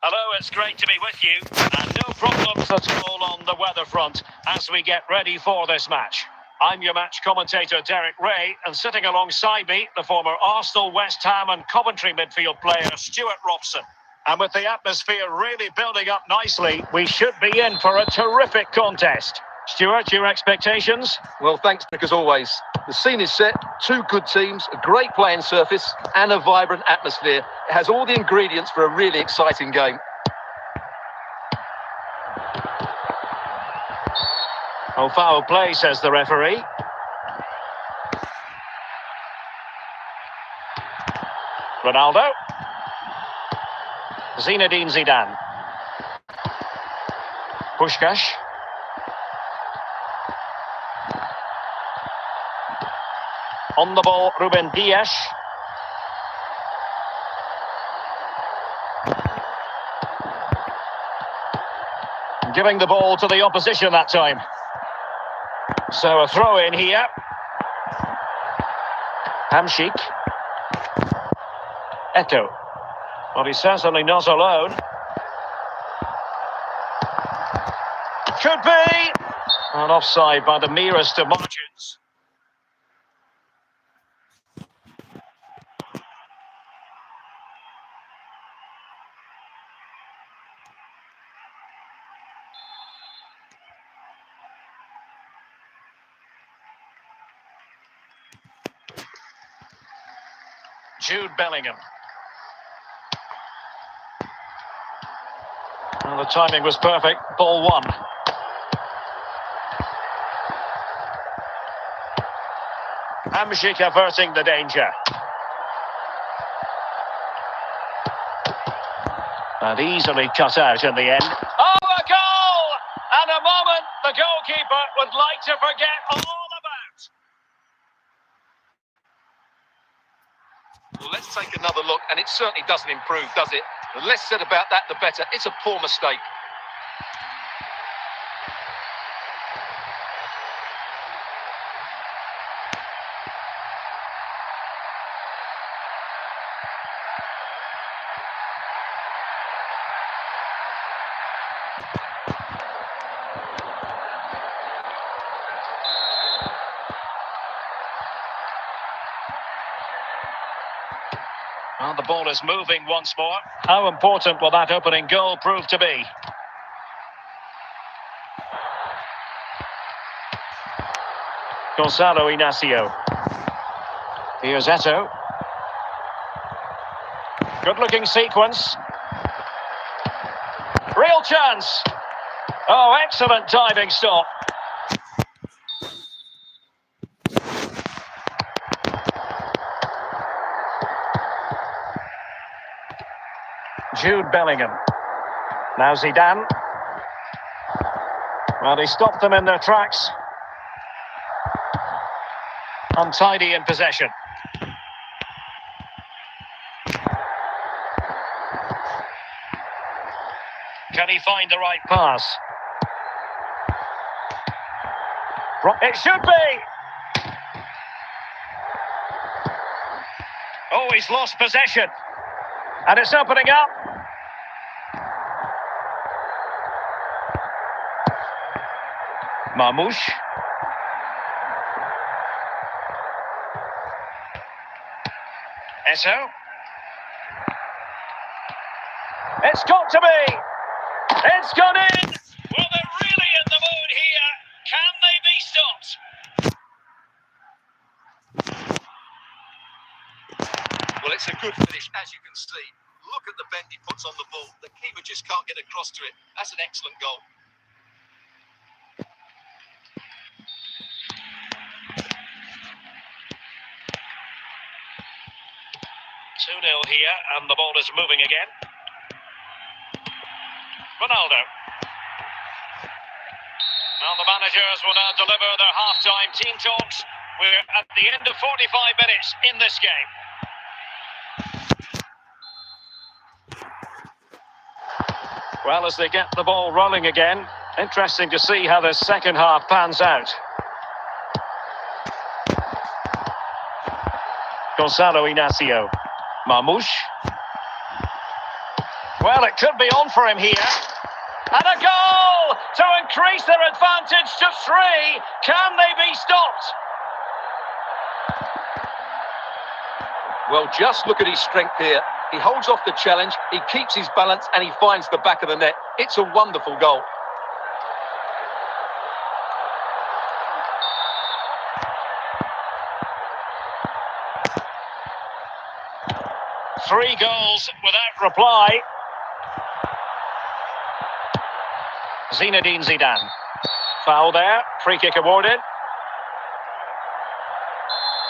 Hello, it's great to be with you. And no problems at all on the weather front as we get ready for this match. I'm your match commentator, Derek Ray, and sitting alongside me, the former Arsenal, West Ham and Coventry midfield player, Stuart Robson. And with the atmosphere really building up nicely, we should be in for a terrific contest. Stuart, your expectations? Well, thanks, Nick, as always. The scene is set, two good teams, a great playing surface and a vibrant atmosphere. It has all the ingredients for a really exciting game. Oh, foul play, says the referee. Ronaldo. Zinedine Zidane. Puskás. On the ball, Ruben Dias. Giving the ball to the opposition that time. So a throw in here. Hamšík. Eto'o. Well, he's certainly not alone. Could be! And offside by the merest of margins. Jude Bellingham. Well, the timing was perfect. Ball one. Hamšík averting the danger. And easily cut out in the end. Oh, a goal! And a moment the goalkeeper would like to forget all about. Well, let's take another look, and it certainly doesn't improve, does it? The less said about that, the better. It's a poor mistake. Well, the ball is moving once more. How important will that opening goal prove to be? Gonçalo Inácio. Here's Eto'o. Good-looking sequence. Real chance. Oh, excellent diving stop. Jude Bellingham. Now Zidane. Well, he stopped them in their tracks. Untidy in possession. Can he find the right pass? It should be! Oh, he's lost possession. And it's opening up. Marmoush. Eto'o. It's got to be. It's gone in. Well, they're really in the mood here. Can they be stopped? Well, it's a good finish, as you can see. Look at the bend he puts on the ball. The keeper just can't get across to it. That's an excellent goal. Two-nil here, and the ball is moving again. Ronaldo. Now the managers will now deliver their half-time team talks. We're at the end of 45 minutes in this game. Well, as they get the ball rolling again, interesting to see how the second half pans out. Gonçalo Inácio. Marmoush. Well, it could be on for him here. And a goal to increase their advantage to 3. Can they be stopped? Well, just look at his strength here. He holds off the challenge, he keeps his balance, and he finds the back of the net. It's a wonderful goal. Three goals without reply. Zinedine Zidane. Foul there. Free kick awarded.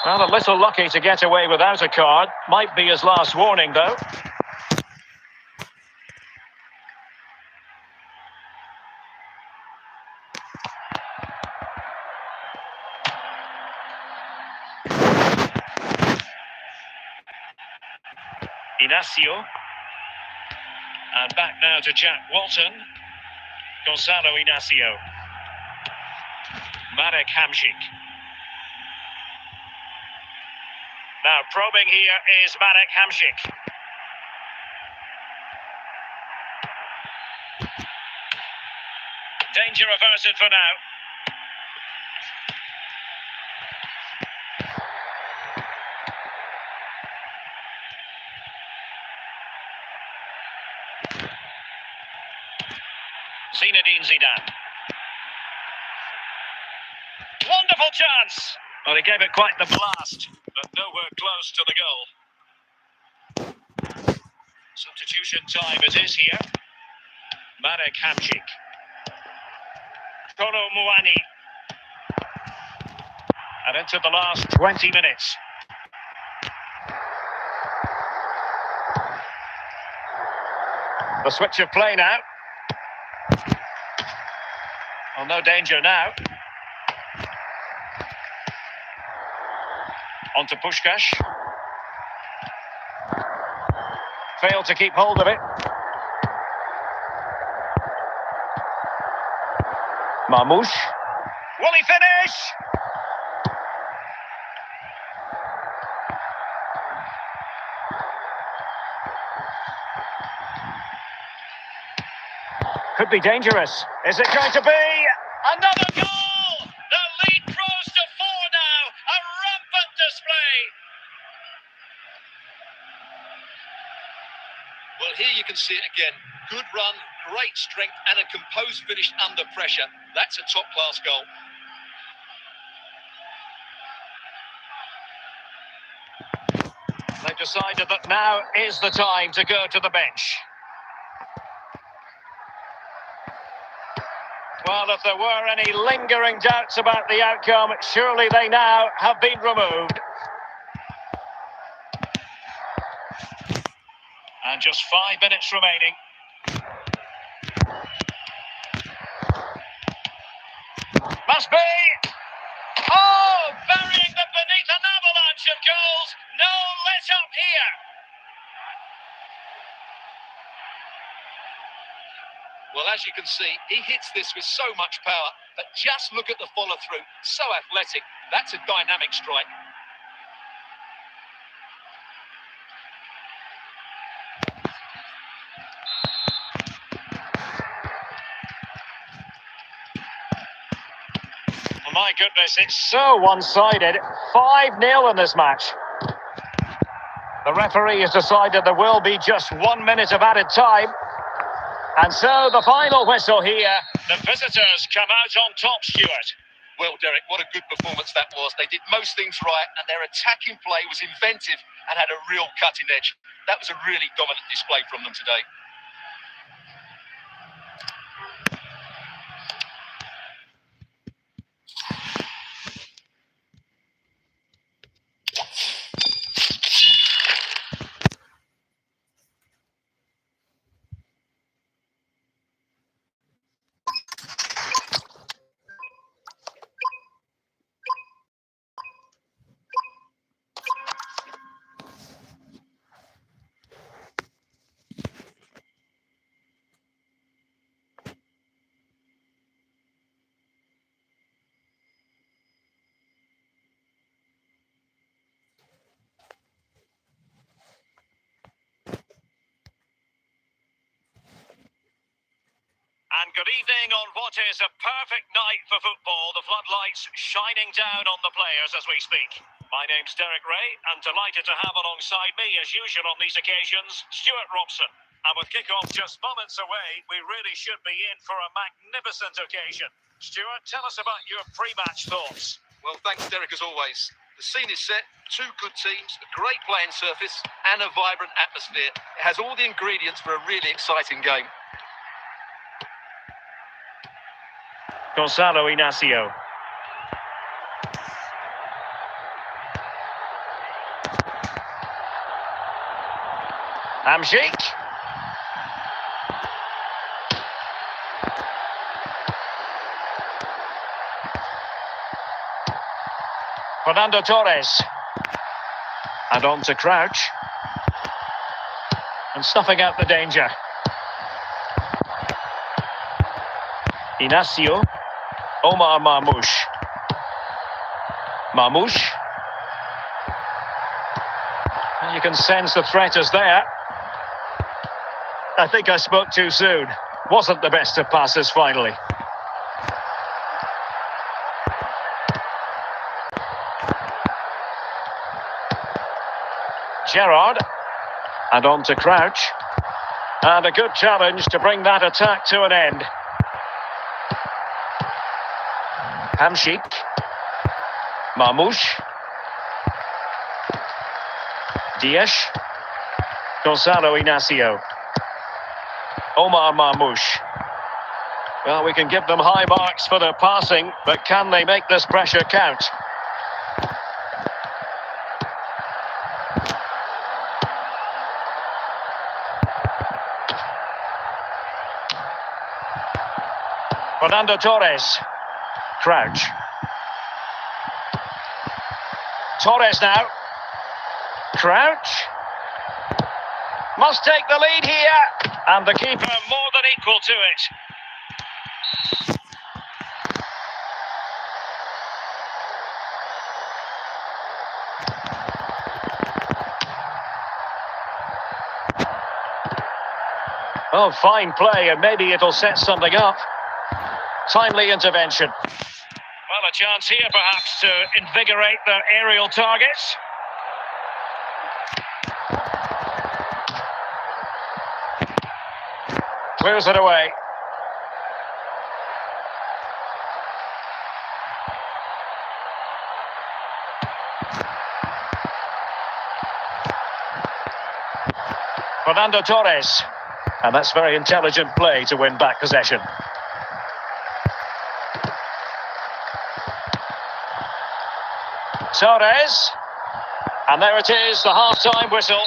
Well, a little lucky to get away without a card. Might be his last warning, though. Inacio. And back now to Jack Walton. Gonzalo Inacio. Marek Hamšík. Now probing here is Marek Hamšík. Danger averted for now. Zinedine Zidane. Wonderful chance! Well, he gave it quite the blast, but nowhere close to the goal. Substitution time it is here. Marek Hamšík. Kolo Muani. And into the last 20 minutes. The switch of play now. Well, no danger now. On to Puskás. Failed to keep hold of it. Marmoush. Will he finish? Could be dangerous. Is it going to be another goal? The lead grows to 4 now. A rampant display. Well, here you can see it again. Good run, great strength, and a composed finish under pressure. That's a top-class goal. They've decided that now is the time to go to the bench. Well, if there were any lingering doubts about the outcome, surely they now have been removed. And just 5 minutes remaining. Must be! Oh, burying them beneath an avalanche of goals. No let up here. Well, as you can see, he hits this with so much power, but just look at the follow-through. So athletic. That's a dynamic strike. Oh, my goodness, it's so one-sided. 5-0 in this match. The referee has decided there will be just 1 minute of added time. And so the final whistle here. The visitors come out on top, Stuart. Well, Derek, what a good performance that was. They did most things right, and their attacking play was inventive and had a real cutting edge. That was a really dominant display from them today. good evening on what is a perfect night for football. The floodlights shining down on the players as we speak. My name's Derek Ray, and delighted to have alongside me, as usual on these occasions, Stuart Robson. And with kick-off just moments away, we really should be in for a magnificent occasion. Stuart, tell us about your pre-match thoughts. Well, thanks, Derek, as always. The scene is set, two good teams, a great playing surface and a vibrant atmosphere. It has all the ingredients for a really exciting game. Gonzalo Inacio. Hamsik. Fernando Torres. And on to Crouch. And snuffing out the danger. Inacio. Omar Marmoush. Marmoush. And you can sense the threat is there. I think I spoke too soon. Wasn't the best of passes finally. Gerrard. And on to Crouch. And a good challenge to bring that attack to an end. Hamsik. Marmoush. Dias. Gonzalo Inacio. Omar Marmoush. Well, we can give them high marks for their passing, but can they make this pressure count? Fernando Torres. Crouch. Torres now. Crouch. Must take the lead here. And the keeper more than equal to it. Oh, fine play, and maybe it'll set something up. Timely intervention. Well, a chance here perhaps to invigorate their aerial targets. Clears it away. Fernando Torres. And that's very intelligent play to win back possession. Torres. And there it is, the half-time whistle.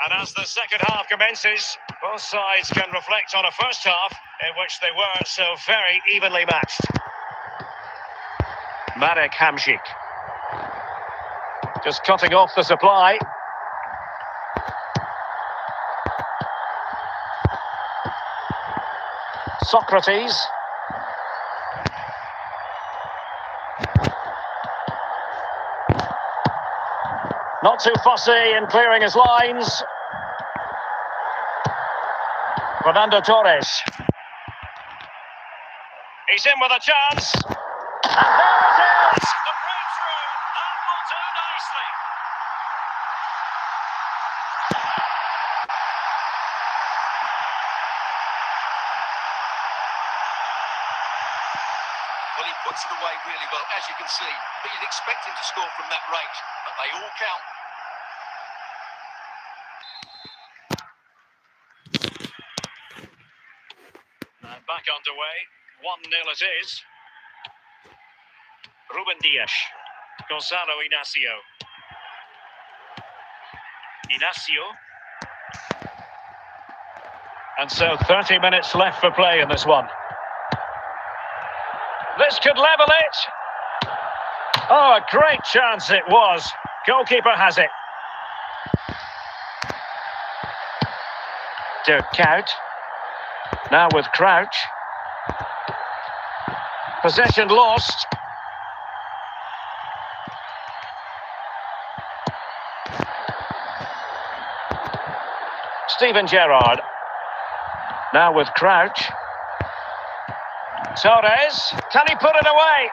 And as the second half commences, both sides can reflect on a first half in which they were so very evenly matched. Marek Hamsik. Just cutting off the supply. Socrates. Not too fussy in clearing his lines. Fernando Torres. He's in with a chance. And there it is! The breakthrough! That will do nicely. Well, he puts it away really well, as you can see. But you'd expect him to score from that range, but they all count. And back underway. 1-0 it is. Ruben Dias. Gonzalo Inacio. Inacio. And so 30 minutes left for play in this one. This could level it. Oh, a great chance it was. Goalkeeper has it. Dirk Kuyt. Now with Crouch. Possession lost. Steven Gerrard. Now with Crouch. Torres. Can he put it away?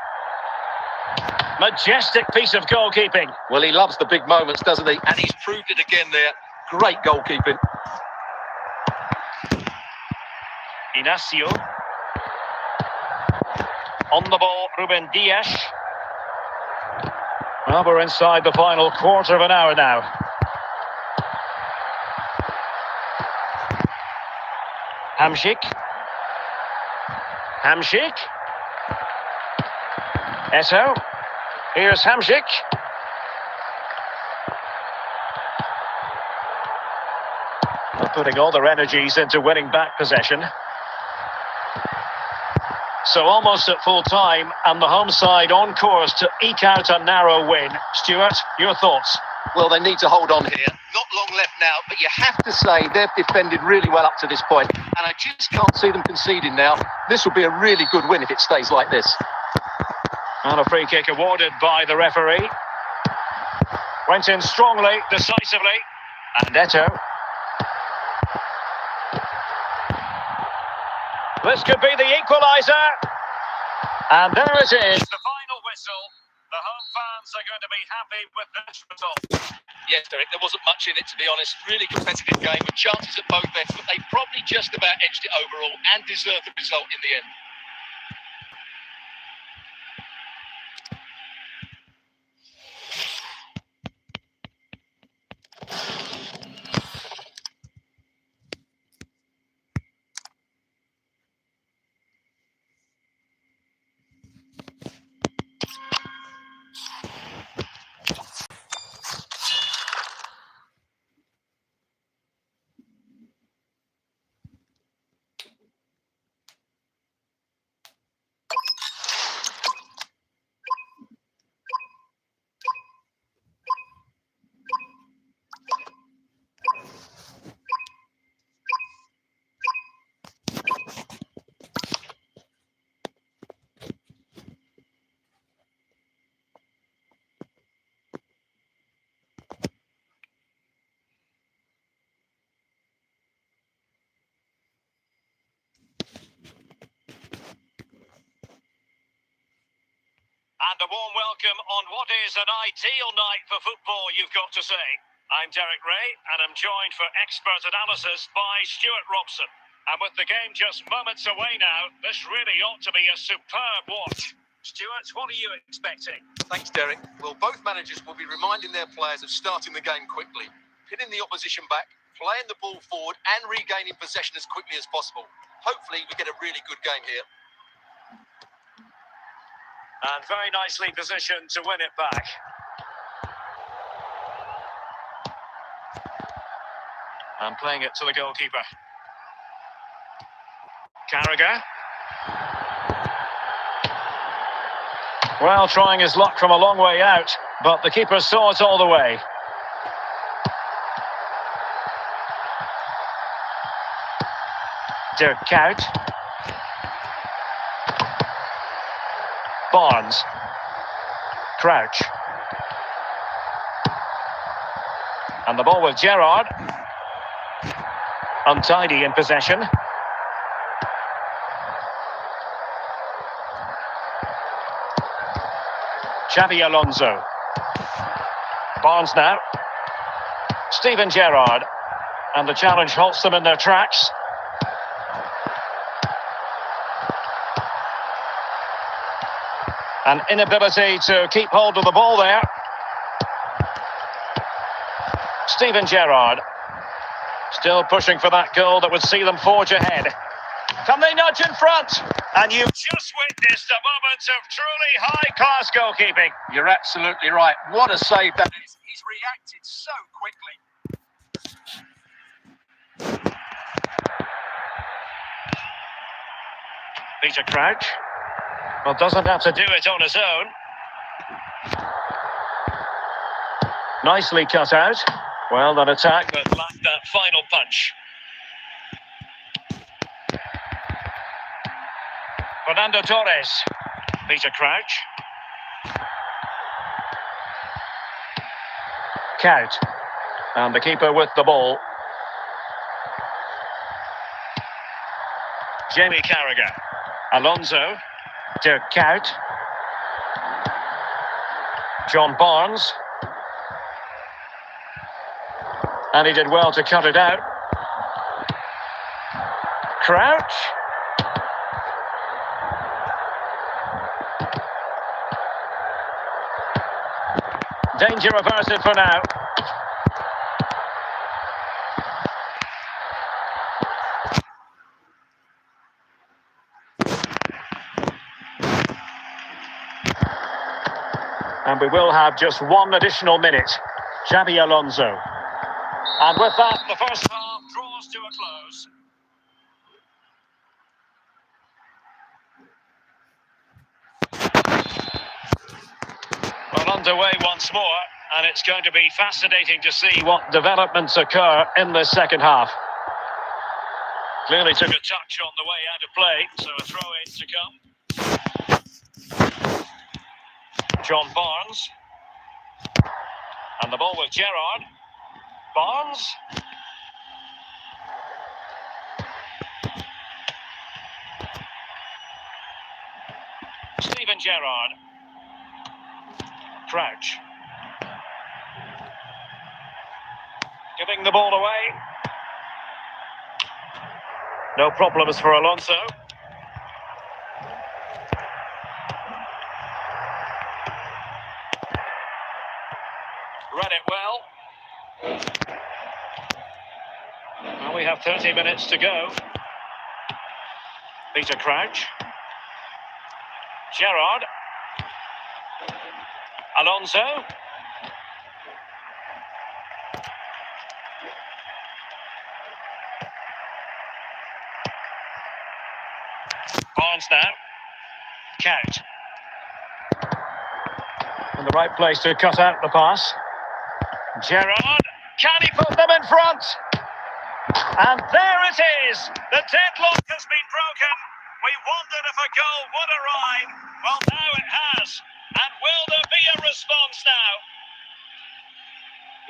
Majestic piece of goalkeeping. Well, he loves the big moments, doesn't he? And he's proved it again there. Great goalkeeping. Inacio. On the ball, Ruben Dias. Well, we're inside the final quarter of an hour now. Hamšík. Hamšík. Eto'o. Here's Hamšík. They're putting all their energies into winning back possession. So almost at full time, and the home side on course to eke out a narrow win. Stuart, your thoughts? Well, they need to hold on here. Not long left now, but you have to say they've defended really well up to this point, and I just can't see them conceding now. This will be a really good win if it stays like this. And a free kick awarded by the referee. Went in strongly, decisively. And Eto'o. This could be the equaliser. And there it is. The final whistle. The home fans are going to be happy with this result. Yes, Derek, there wasn't much in it, to be honest. Really competitive game with chances at both ends, but they probably just about edged it overall and deserved the result in the end. And a warm welcome on what is an ideal night for football, you've got to say. I'm Derek Ray, and I'm joined for expert analysis by Stuart Robson. And with the game just moments away now, this really ought to be a superb watch. Stuart, what are you expecting? Thanks, Derek. Well, both managers will be reminding their players of starting the game quickly, pinning the opposition back, playing the ball forward and regaining possession as quickly as possible. Hopefully we get a really good game here. And very nicely positioned to win it back. And playing it to the goalkeeper. Carragher. Well, trying his luck from a long way out, but the keeper saw it all the way. Dirk Kuyt. Barnes. Crouch. And the ball with Gerrard. Untidy in possession. Xabi Alonso. Barnes now. Steven Gerrard. And the challenge halts them in their tracks. An inability to keep hold of the ball there. Steven Gerrard. Still pushing for that goal that would see them forge ahead. Can they nudge in front? And you've just witnessed a moment of truly high-class goalkeeping. You're absolutely right. What a save that is. He's reacted so quickly. Peter Crouch. Well, doesn't have to do it on his own. Nicely cut out. Well, that attack, but lacked that final punch. Fernando Torres. Peter Crouch. Kuyt. And the keeper with the ball. Jamie Carragher. Alonso. Dirk Kuyt. John Barnes. And he did well to cut it out. Crouch. Danger averted for now. And we will have just one additional minute. Xabi Alonso. And with that, the first half draws to a close. Well, underway once more, and it's going to be fascinating to see what developments occur in this second half. Clearly took a touch on the way out of play, so a throw-in to come. John Barnes. And the ball with Gerrard. Barnes. Steven Gerrard. Crouch. Giving the ball away. No problems for Alonso. Read it well. Well, we have 30 minutes to go. Peter Crouch. Gerrard. Alonso. Barnes now. Kuyt. In the right place to cut out the pass. Gerrard. Can he put them in front? And there it is. The deadlock has been broken. We wondered if a goal would arrive. Well, now it has. And will there be a response now?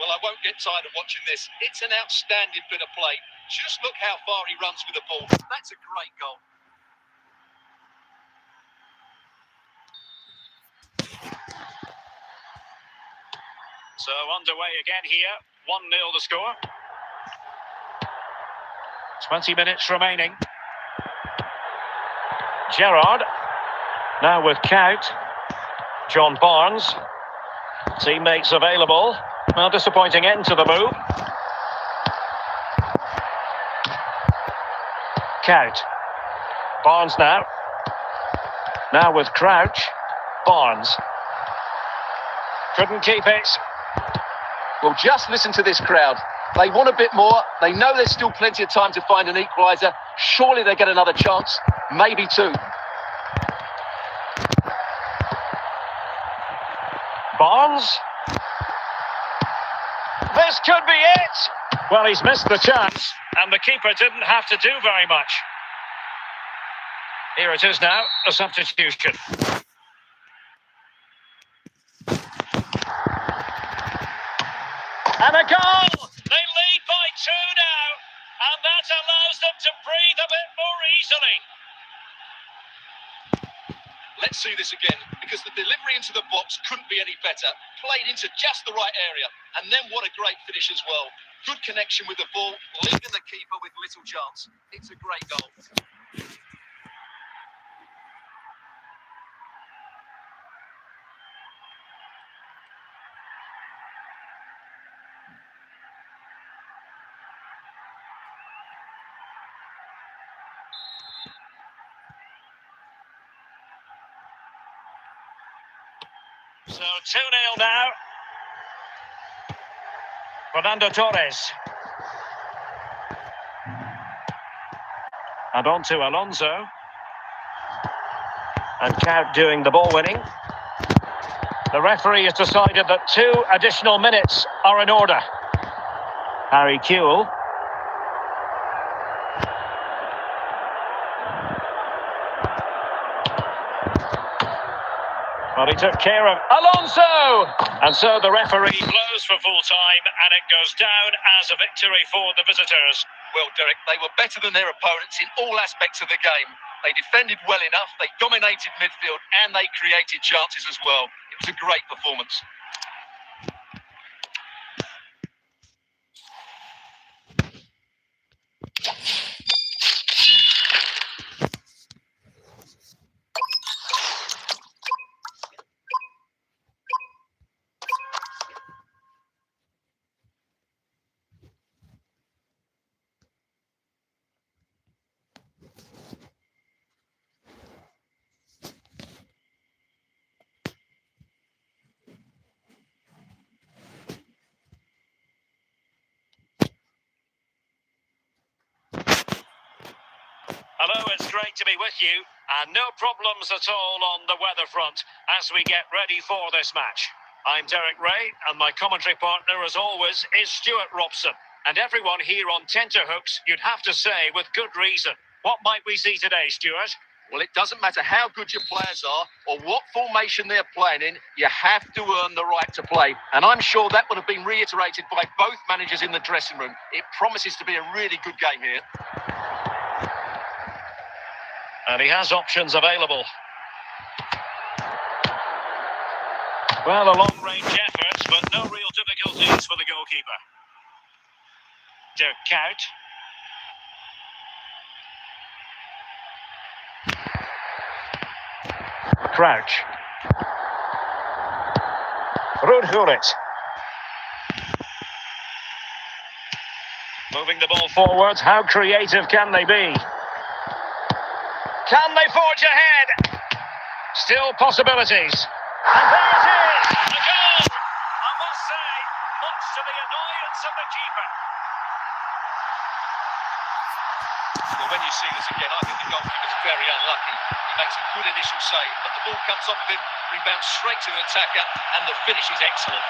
Well, I won't get tired of watching this. It's an outstanding bit of play. Just look how far he runs with the ball. That's a great goal. So underway again here. 1-0 the score. 20 minutes remaining. Gerrard. Now with Kuyt. John Barnes. Teammates available. Well, disappointing end to the move. Kuyt. Barnes now. Now with Crouch. Barnes. Couldn't keep it. Well, just listen to this crowd. They want a bit more. They know there's still plenty of time to find an equaliser. Surely they get another chance. Maybe two. Barnes. This could be it. Well, he's missed the chance, and the keeper didn't have to do very much. Here it is now, a substitution. And a goal! They lead by 2 now, and that allows them to breathe a bit more easily. Let's see this again, because the delivery into the box couldn't be any better. Played into just the right area, and then what a great finish as well. Good connection with the ball, leaving the keeper with little chance. It's a great goal. So 2-0 now. Fernando Torres. And on to Alonso. And Kuyt doing the ball winning. The referee has decided that 2 additional minutes are in order. Harry Kewell. Well, he took care of Alonso! And so the referee blows for full time, and it goes down as a victory for the visitors. Well, Derek, they were better than their opponents in all aspects of the game. They defended well enough, they dominated midfield, and they created chances as well. It was a great performance. Hello, it's great to be with you, and no problems at all on the weather front as we get ready for this match. I'm Derek Ray, and my commentary partner, as always, is Stuart Robson. And everyone here on tenterhooks, you'd have to say, with good reason. What might we see today, Stuart? Well, it doesn't matter how good your players are or what formation they're playing in, you have to earn the right to play. And I'm sure that would have been reiterated by both managers in the dressing room. It promises to be a really good game here. And he has options available. Well, a long-range effort, but no real difficulties for the goalkeeper. Dirk Kuyt. Crouch. Ruud Gullit. Moving the ball forward. How creative can they be? Can they forge ahead? Still possibilities. And there it is! A goal! I must say, much to the annoyance of the keeper. Well, when you see this again, I think the goalkeeper's very unlucky. He makes a good initial save, but the ball comes off of him, rebounds straight to the attacker, and the finish is excellent.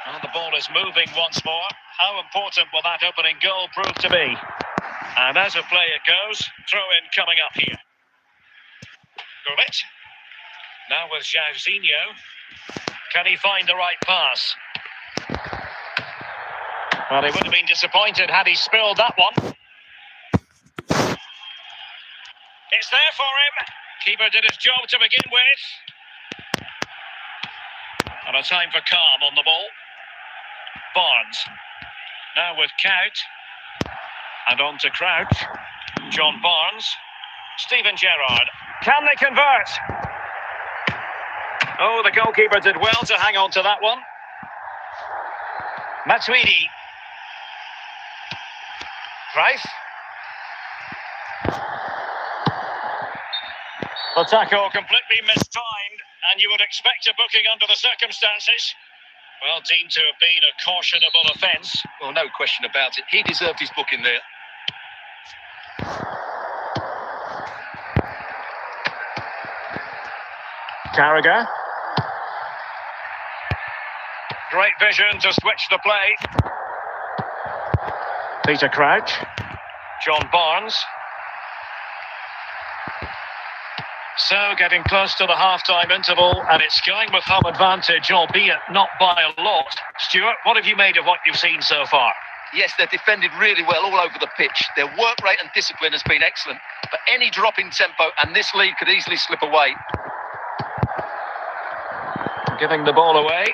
And the ball is moving once more. How important will that opening goal prove to be? And as a play it goes, throw-in coming up here. Gullit. Now with Jairzinho. Can he find the right pass? Well, he would have been disappointed had he spilled that one. It's there for him. Keeper did his job to begin with. And a time for calm on the ball. Barnes. Now with Kuyt. And on to Crouch. John Barnes. Steven Gerrard. Can they convert? Oh, the goalkeeper did well to hang on to that one. Matuidi. Cruyff. The tackle completely mistimed, and you would expect a booking under the circumstances. Well, deemed to have been a cautionable offence. Well, no question about it. He deserved his booking there. Carragher. Great vision to switch the play. Peter Crouch. John Barnes. So getting close to the half-time interval, and it's going with home advantage, albeit not by a lot. Stuart, what have you made of what you've seen so far? Yes, they've defended really well all over the pitch. Their work rate and discipline has been excellent. But any drop in tempo, and this lead could easily slip away. Giving the ball away.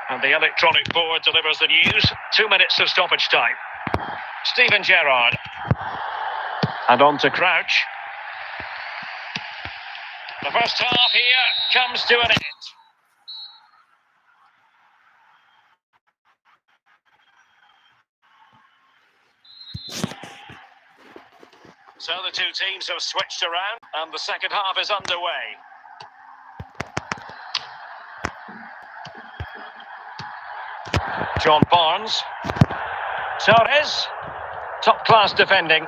And the electronic board delivers the news. 2 minutes of stoppage time. Steven Gerrard. And on to Crouch. The first half here comes to an end. So the two teams have switched around, and the second half is underway. John Barnes. Torres. Top-class defending.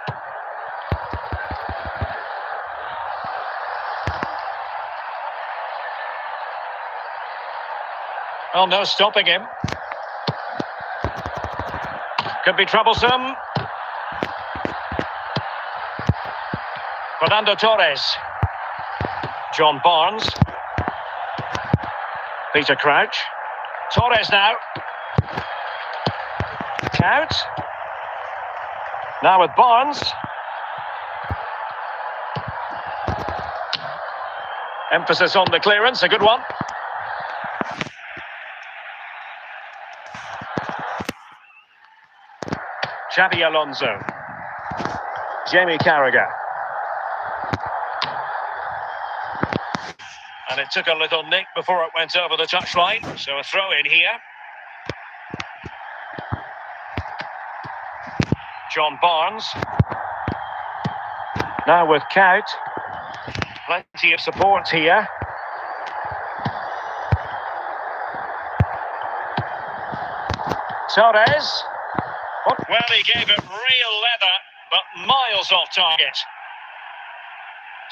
Oh, no stopping him. Could be troublesome. Fernando Torres. John Barnes. Peter Crouch. Torres now. Out. Now with Barnes. Emphasis on the clearance, a good one. Xabi Alonso. Jamie Carragher. And it took a little nick before it went over the touchline, so a throw in here. John Barnes. Now with Cout. Plenty of support here. Torres. Well, he gave it real leather, but miles off target.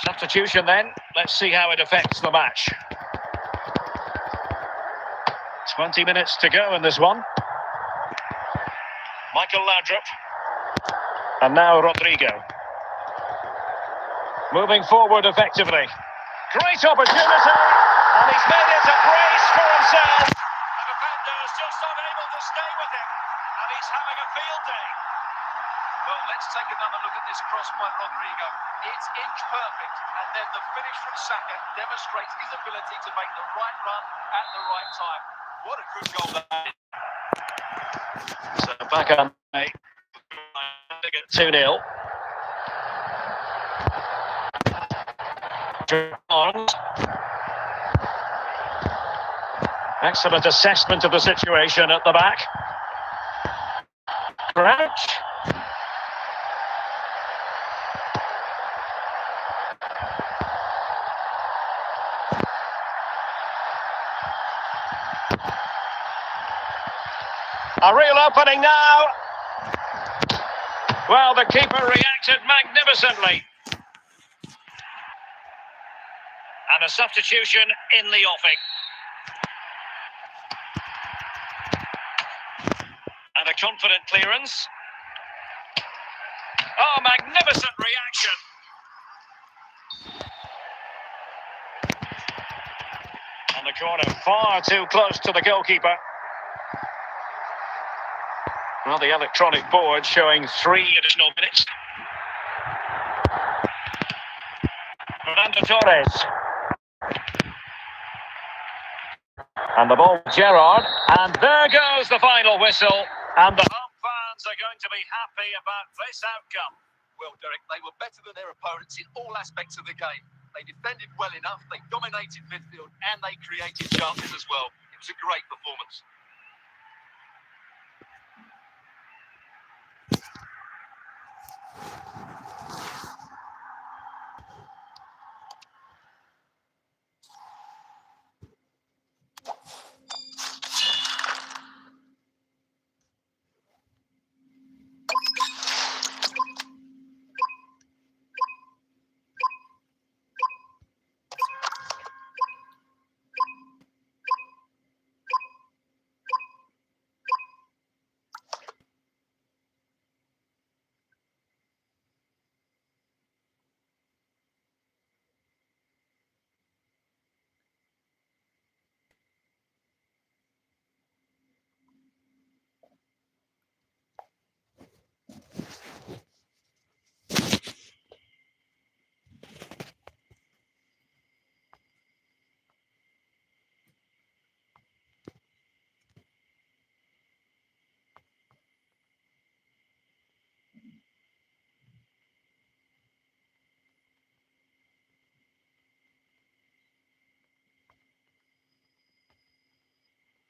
Substitution then. Let's see how it affects the match. 20 minutes to go in this one. Michael Laudrup. And now Rodrigo. Moving forward effectively. Great opportunity. And he's made it a brace for himself. The defender is just unable to stay with him. And he's having a field day. Well, let's take another look at this cross by Rodrigo. It's inch perfect. And then the finish from Saka demonstrates his ability to make the right run at the right time. What a good goal that is. So back on 2-0. Excellent assessment of the situation at the back. Crouch. A real opening now. Well, the keeper reacted magnificently. And a substitution in the offing. And a confident clearance. Oh, magnificent reaction. On the corner, far too close to the goalkeeper. Well, the electronic board showing 3 additional minutes. Fernando Torres. And the ball, Gerrard. And there goes the final whistle. And the home fans are going to be happy about this outcome. Well, Derek, they were better than their opponents in all aspects of the game. They defended well enough, they dominated midfield, and they created chances as well. It was a great performance.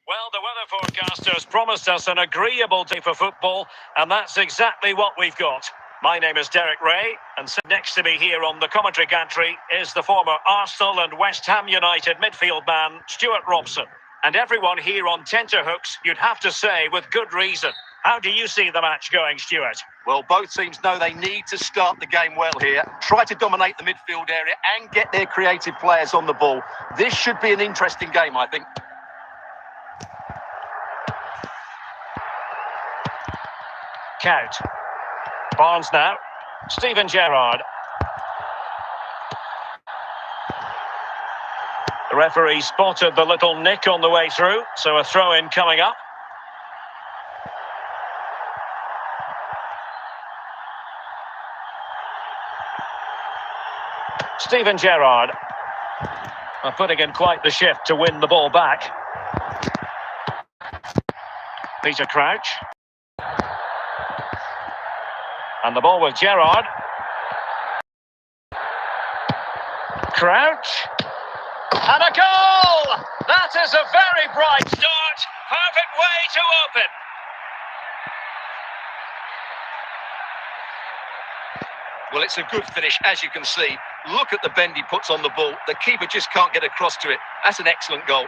Well, the weather forecasters promised us an agreeable day for football, and that's exactly what we've got. My name is Derek Ray, and next to me here on the commentary gantry is the former Arsenal and West Ham United midfield man, Stuart Robson. And everyone here on tenterhooks, you'd have to say, with good reason. How do you see the match going, Stuart? Well, both teams know they need to start the game well here, try to dominate the midfield area and get their creative players on the ball. This should be an interesting game, I think. Cout. Barnes now. Steven Gerrard. referee spotted the little nick on the way through, so a throw-in coming up. Steven Gerrard are putting in quite the shift to win the ball back. Peter Crouch. And the ball with Gerrard. Crouch. And a goal! That is a very bright start. Perfect way to open. Well, it's a good finish, as you can see. Look at the bend he puts on the ball. The keeper just can't get across to it. That's an excellent goal.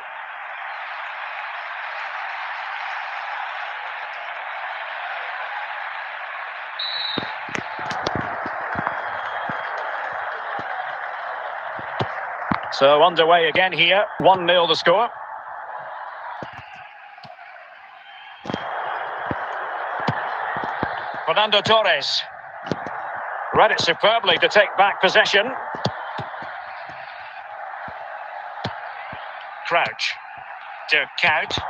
So underway again here. 1-0 the score. Fernando Torres. Read it superbly to take back possession. Crouch. Dirk Kuyt.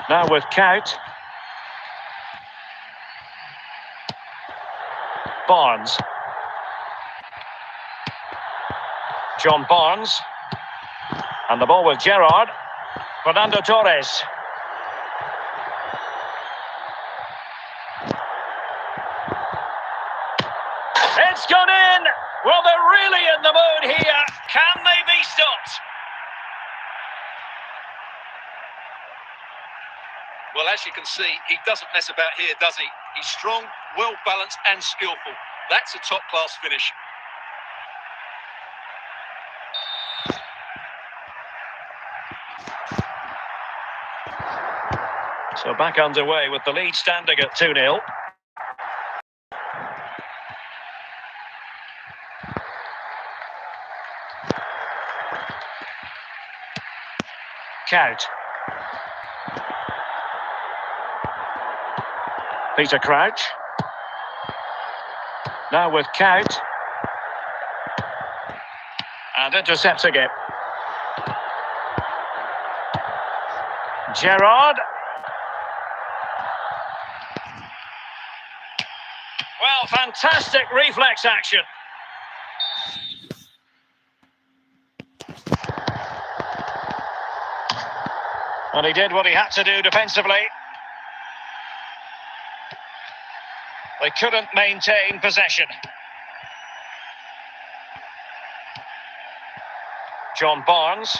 Now with Kuyt. Barnes. John Barnes. And the ball with Gerrard. Fernando Torres. It's gone in! Well, they're really in the mood here. Can they be stopped? Well, as you can see, he doesn't mess about here, does he? He's strong, well-balanced and skillful. That's a top-class finish. So back underway with the lead standing at 2-0. Kuyt. Peter Crouch. Now with Kuyt. And intercepting it. Gerrard. Well, fantastic reflex action. And he did what he had to do defensively. They couldn't maintain possession. John Barnes.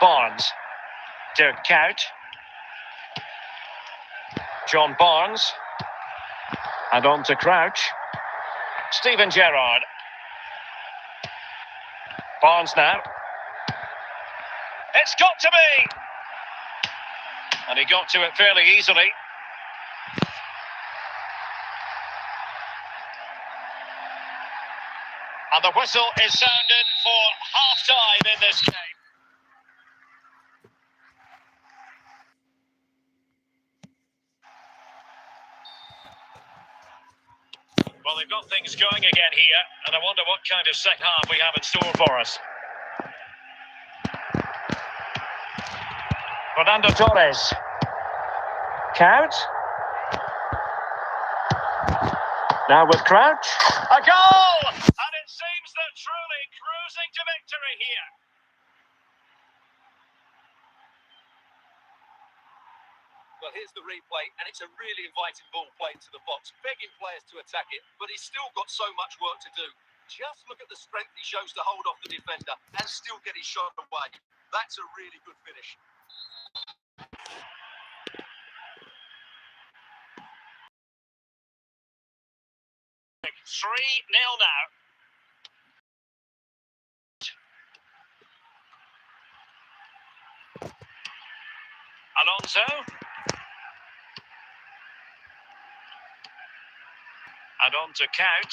Barnes. Dirk Kuyt. John Barnes. And on to Crouch. Steven Gerrard. Barnes now. It's got to be! And he got to it fairly easily. And the whistle is sounded for half-time in this game. Well, they've got things going again here, and I wonder what kind of second half we have in store for us. Fernando Torres. Kuyt. Now with Crouch. A goal! And it seems they're truly cruising to victory here. Well, here's the replay, and it's a really inviting ball played to the box, begging players to attack it, but he's still got so much work to do. Just look at the strength he shows to hold off the defender and still get his shot away. That's a really good finish. Three 3-0 now. Alonso. And on to Kuyt.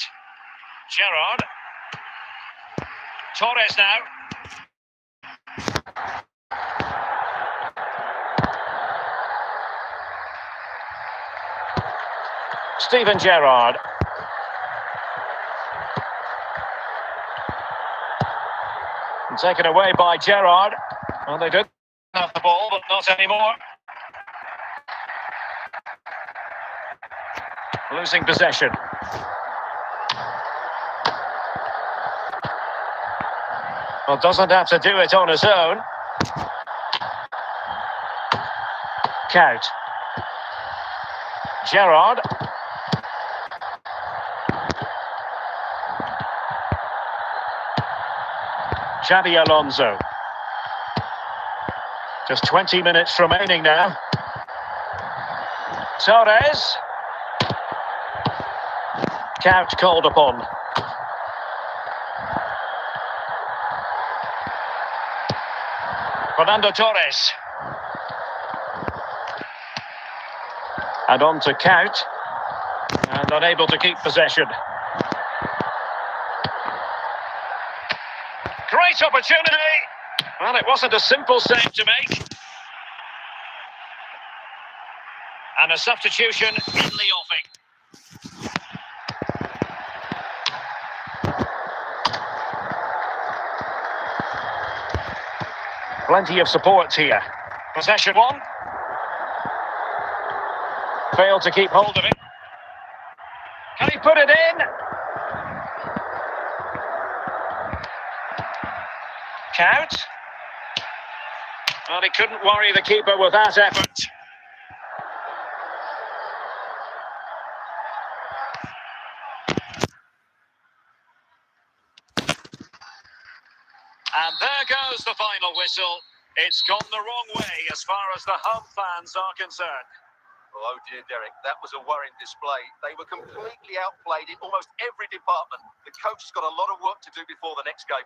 Gerrard. Torres now. Steven Gerrard. And taken away by Gerrard. Well, they did have the ball, but not anymore. Losing possession. Well, doesn't have to do it on his own. Count. Gerrard. Xabi Alonso. Just 20 minutes remaining now. Torres. Count called upon. Fernando Torres. And on to Count. And unable to keep possession. Great opportunity. Well, it wasn't a simple save to make. And a substitution in the offing. Plenty of support here. Possession one. Failed to keep hold of it. Can he put it in? Count. Well, he couldn't worry the keeper with that effort. And there goes the final whistle. It's gone the wrong way as far as the home fans are concerned. Oh dear, Derek, that was a worrying display. They were completely outplayed in almost every department. The coach has got a lot of work to do before the next game.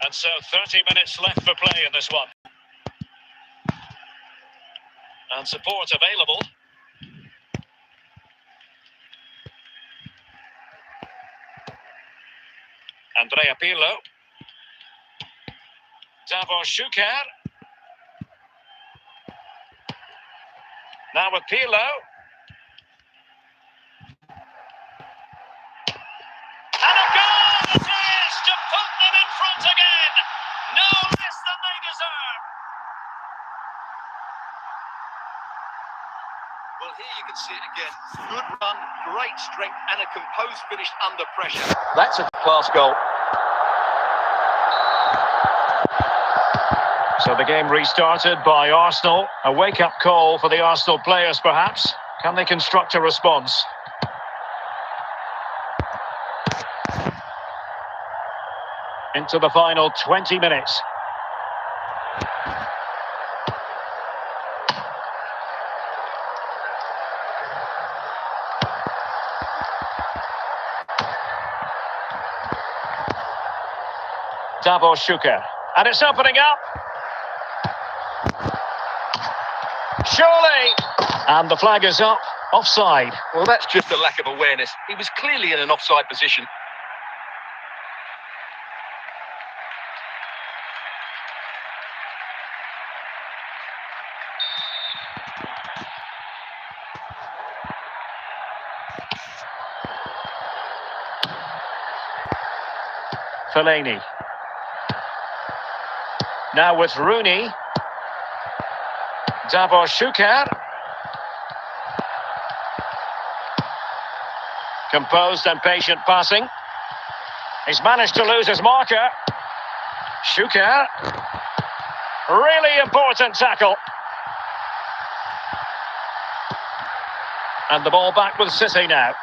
And so 30 minutes left for play in this one. And support available. Andrea Pirlo. Davor Schuker. Now with Pirlo. And a goal it is to put them in front again. No less than they deserve. Well, here you can see it again. Good run, great strength, and a composed finish under pressure. That's a class goal. So the game restarted by Arsenal. A wake-up call for the Arsenal players, perhaps. Can they construct a response? Into the final 20 minutes. Davor Schuker. And it's opening up. Surely! And the flag is up. Offside. Well, that's just a lack of awareness. He was clearly in an offside position. Fellaini. Now with Rooney. Davor Schuker. Composed and patient passing. He's managed to lose his marker. Schuker. Really important tackle. And the ball back with City now.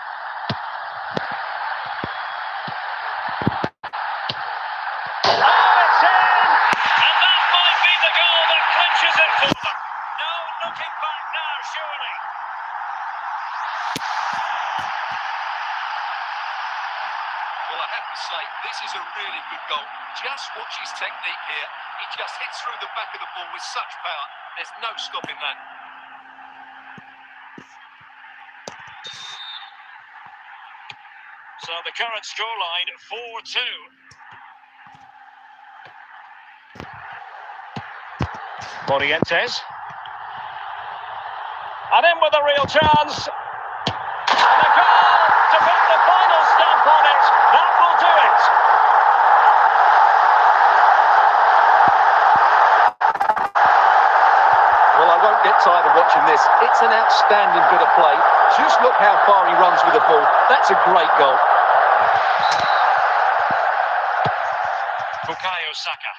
This is a really good goal. Just watch his technique here. He just hits through the back of the ball with such power. There's no stopping that. So the current scoreline 4-2. Morientes. And in with a real chance. And a goal to put the final stamp on it. That will do it. Well, I won't get tired of watching this. It's an outstanding bit of play. Just look how far he runs with the ball. That's a great goal. Bukayo Saka.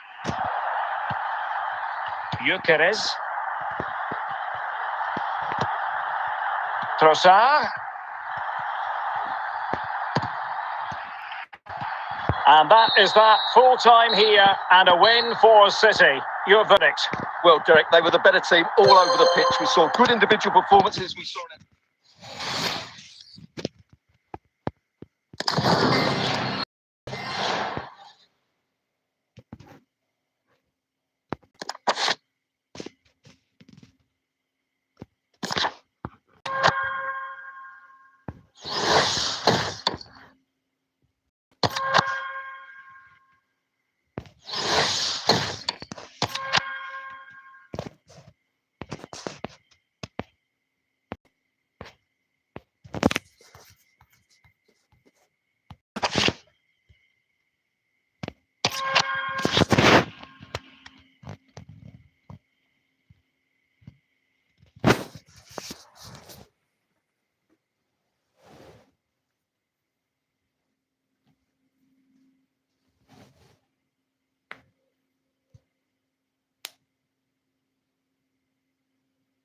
Gyökeres. Trossard. And that is that. Full time here and a win for City. Your verdict? Well, Derek, they were the better team all over the pitch. We saw good individual performances. We saw it.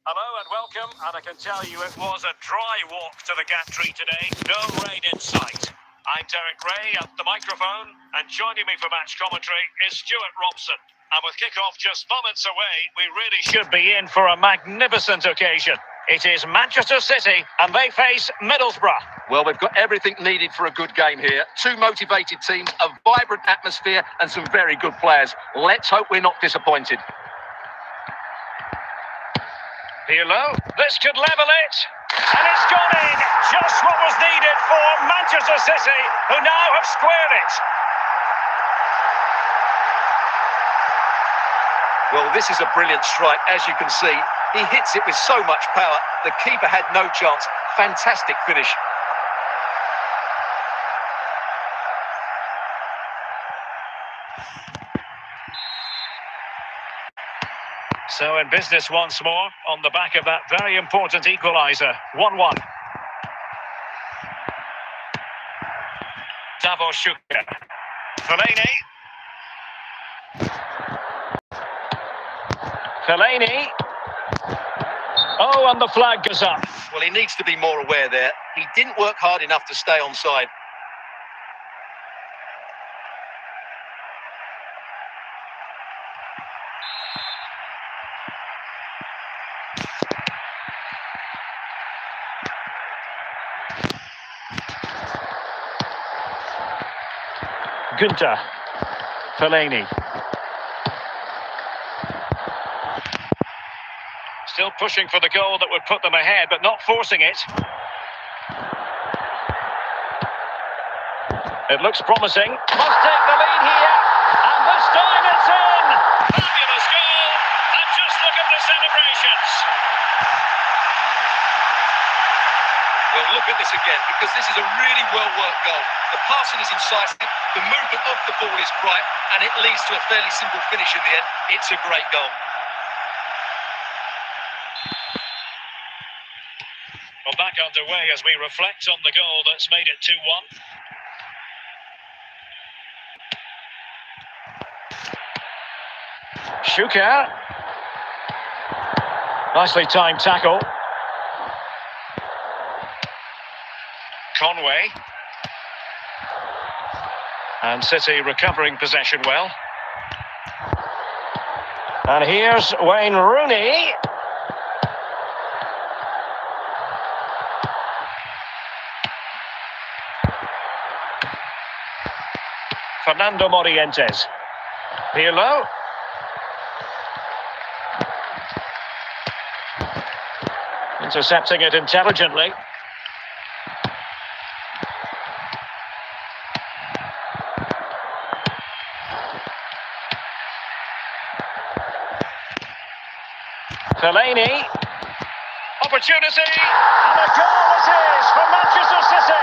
Hello and welcome, and I can tell you it was a dry walk to the Gantry today. No rain in sight. I'm Derek Ray at the microphone, and joining me for match commentary is Stuart Robson. And with kick-off just moments away, we really should be in for a magnificent occasion. It is Manchester City, and they face Middlesbrough. Well, they've got everything needed for a good game here. Two motivated teams, a vibrant atmosphere, and some very good players. Let's hope we're not disappointed. Pirlo, this could level it. And it's gone in. Just what was needed for Manchester City, who now have squared it. Well, this is a brilliant strike, as you can see. He hits it with so much power. The keeper had no chance. Fantastic finish. So in business once more, on the back of that very important equaliser. 1-1. Davor Schuker. Fellaini. Oh, and the flag goes up. Well, he needs to be more aware there. He didn't work hard enough to stay onside. Günther. Fellaini. Still pushing for the goal that would put them ahead, but not forcing it. It looks promising. Must take the lead here. And this time it's in. Fabulous goal. And just look at the celebrations. Well, look at this again, because this is a really well-worked goal. The passing is incisive, the movement of the ball is bright, and it leads to a fairly simple finish in the end. It's a great goal. Well, back underway as we reflect on the goal that's made it 2-1. Schuker. Nicely timed tackle. Conway. And City recovering possession well. And here's Wayne Rooney. Fernando Morientes. Pirlo. Intercepting it intelligently. Fellaini. Opportunity. And a goal it is for Manchester City.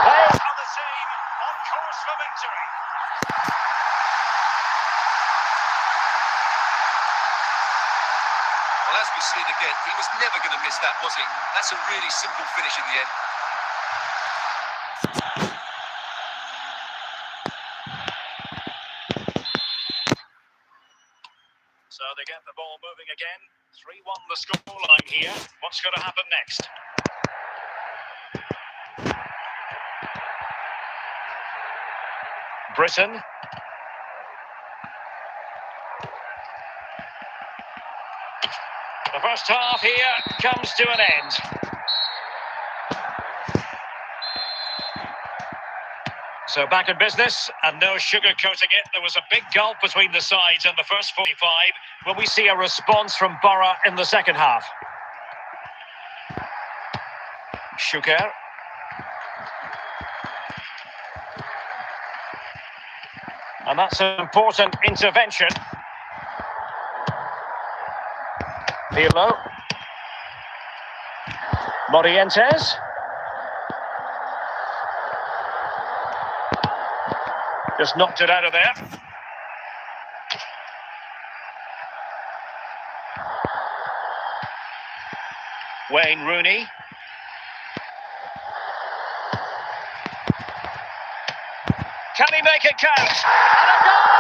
They are the team on course for victory. Well, as we see it again, he was never going to miss that, was he? That's a really simple finish in the end. So they get the ball moving again. 3-1 the scoreline here. What's going to happen next? Britain. The first half here comes to an end. So back in business, and no sugarcoating it. There was a big gulf between the sides in the first 45. Will we see a response from Borough in the second half? Schuker. And that's an important intervention. Pirlo. Morientes. Just knocked it out of there. Wayne Rooney. Can he make it count? And a goal!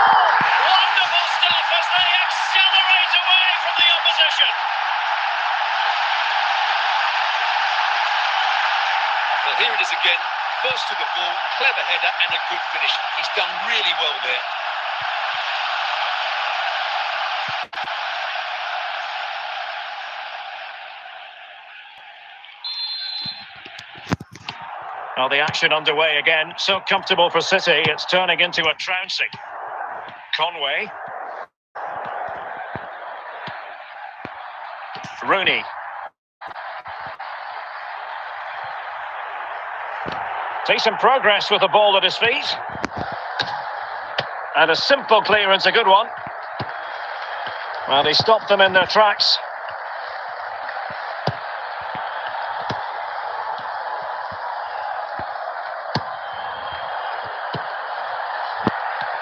Wonderful stuff as they accelerate away from the opposition. Well, here it is again. First to the ball, clever header and a good finish. He's done really well there. Well, the action underway again. So comfortable for City. It's turning into a trouncing. Conway. Rooney. Decent progress with the ball at his feet. And a simple clearance, a good one. Well, he stopped them in their tracks.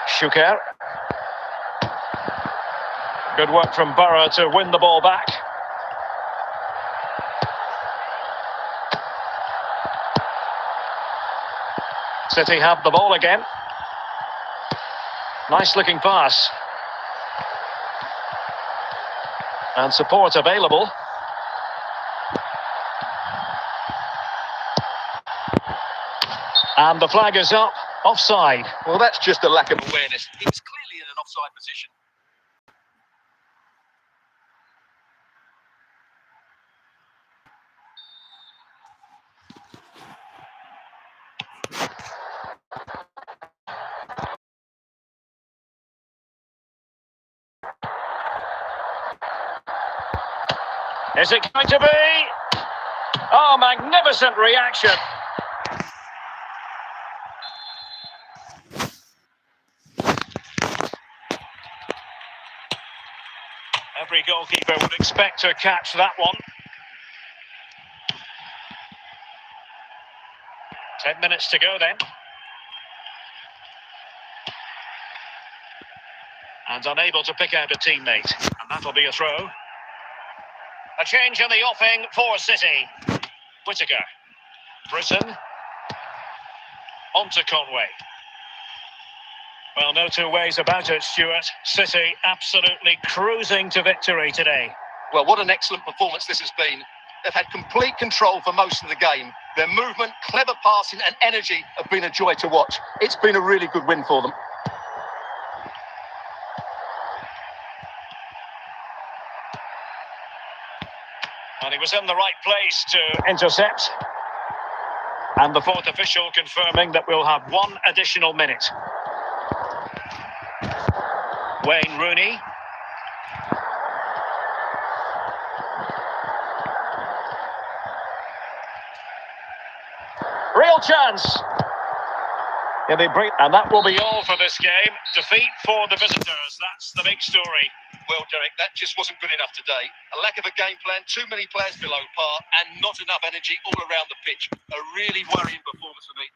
Schuker. Good work from Borough to win the ball back. City have the ball again. Nice looking pass. And support available. And the flag is up. Offside. Well, that's just a lack of awareness. He was clearly in an offside position. Is it going to be? Oh, magnificent reaction. Every goalkeeper would expect to catch that one. 10 minutes to go then. And unable to pick out a teammate. And that'll be a throw. A change in the offing for City. Whittaker. Britton. On to Conway. Well, no two ways about it, Stuart. City absolutely cruising to victory today. Well, what an excellent performance this has been. They've had complete control for most of the game. Their movement, clever passing and energy have been a joy to watch. It's been a really good win for them. And he was in the right place to intercept. And the fourth official confirming that we'll have one additional minute. Wayne Rooney. Real chance. And that will be all for this game. Defeat for the visitors. That's the big story. Well, Derek, that just wasn't good enough today. A lack of a game plan, too many players below par, and not enough energy all around the pitch. A really worrying performance for me.